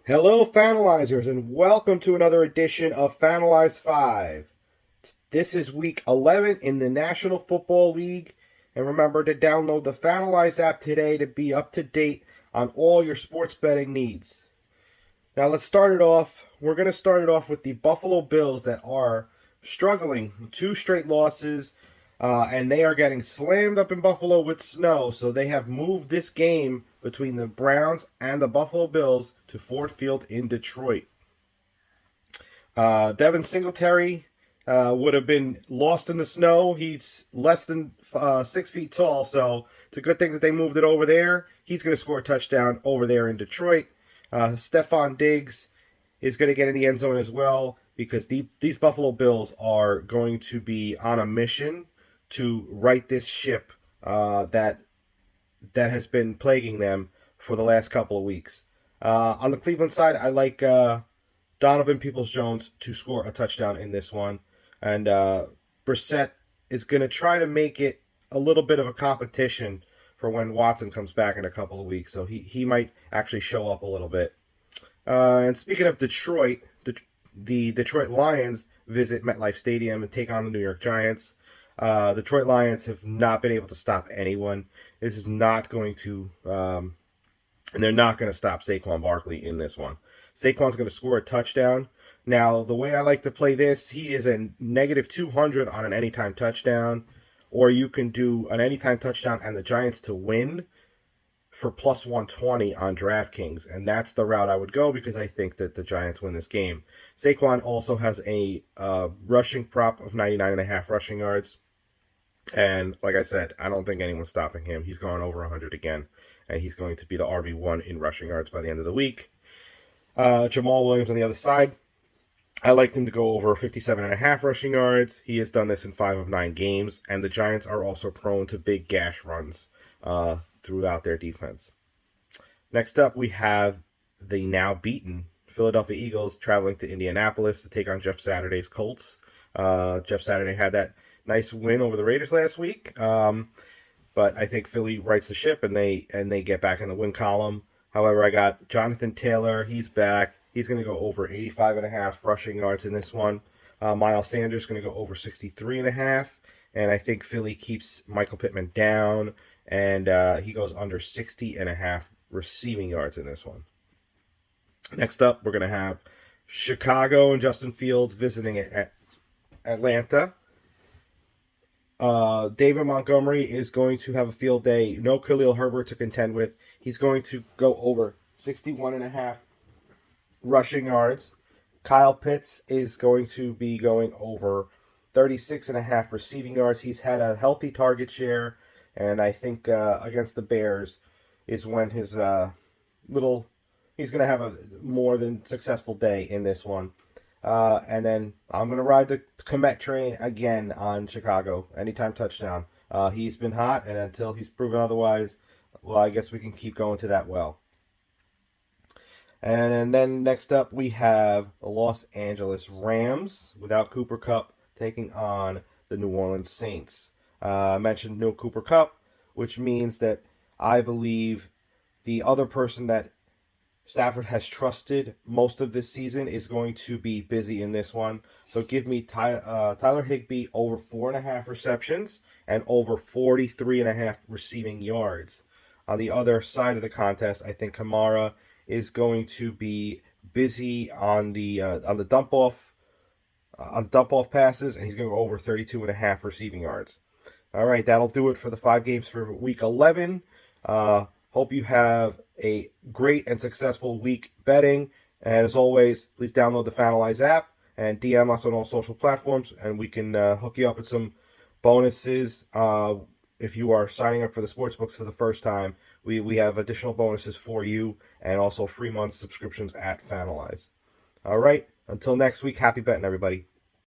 Hello, Fanalizers, and welcome to another edition of Fanalize 5. This is week 11 in the National Football League, and remember to download the Fanalize app today to be up to date on all your sports betting needs. Now, let's start it off. We're going to start it off with the Buffalo Bills that are struggling. 2 straight losses, and they are getting slammed up in Buffalo with snow, so they have moved this game between the Browns and the Buffalo Bills to Ford Field in Detroit. Devin Singletary would have been lost in the snow. He's less than 6 feet tall, so it's a good thing that they moved it over there. He's going to score a touchdown over there in Detroit. Stephon Diggs is going to get in the end zone as well because these Buffalo Bills are going to be on a mission to right this ship that has been plaguing them for the last couple of weeks. On the Cleveland side, I like Donovan Peoples-Jones to score a touchdown in this one. And Brissett is going to try to make it a little bit of a competition for when Watson comes back in a couple of weeks. So he might actually show up a little bit. And speaking of Detroit, the Detroit Lions visit MetLife Stadium and take on the New York Giants. Detroit Lions have not been able to stop anyone. This is not going to, and they're not going to stop Saquon Barkley in this one. Saquon's going to score a touchdown. Now, the way I like to play this, he is a negative 200 on an anytime touchdown, or you can do an anytime touchdown and the Giants to win for plus 120 on DraftKings, and that's the route I would go because I think that the Giants win this game. Saquon also has a rushing prop of 99.5 rushing yards, and like I said, I don't think anyone's stopping him. He's going over 100 again, and he's going to be the RB1 in rushing yards by the end of the week. Jamal Williams on the other side, I liked him to go over 57.5 rushing yards. He has done this in 5 of 9 games, and the Giants are also prone to big gash runs throughout their defense. Next up, we have the now beaten Philadelphia Eagles traveling to Indianapolis to take on Jeff Saturday's Colts. Jeff Saturday had that nice win over the Raiders last week, but I think Philly rights the ship and they get back in the win column. However, I got Jonathan Taylor. He's back. He's going to go over 85.5 rushing yards in this one. Miles Sanders is going to go over 63.5, and I think Philly keeps Michael Pittman down, and he goes under 60.5 receiving yards in this one. Next up, we're going to have Chicago and Justin Fields visiting at Atlanta. David Montgomery is going to have a field day. No Khalil Herbert to contend with. He's going to go over 61.5 rushing yards. Kyle Pitts is going to be going over 36.5 receiving yards. He's had a healthy target share, and I think against the Bears is when his he's going to have a more than successful day in this one. And then I'm going to ride the Kmet train again on Chicago. Anytime touchdown. He's been hot, and until he's proven otherwise, well, I guess we can keep going to that well. And then next up, we have the Los Angeles Rams without Cooper Kupp taking on the New Orleans Saints. I mentioned no Cooper Kupp, which means that I believe the other person that Stafford has trusted most of this season is going to be busy in this one. So give me Tyler Higbee over 4.5 receptions and over 43.5 receiving yards. On the other side of the contest, I think Kamara is going to be busy on the dump off passes, and he's going to go over 32.5 receiving yards. All right, that'll do it for the 5 games for week 11. Hope you have a great and successful week betting. And as always, please download the Fanalize app and DM us on all social platforms, and we can hook you up with some bonuses. If you are signing up for the sportsbooks for the first time, we have additional bonuses for you and also free month subscriptions at Fanalize. All right, until next week, happy betting, everybody.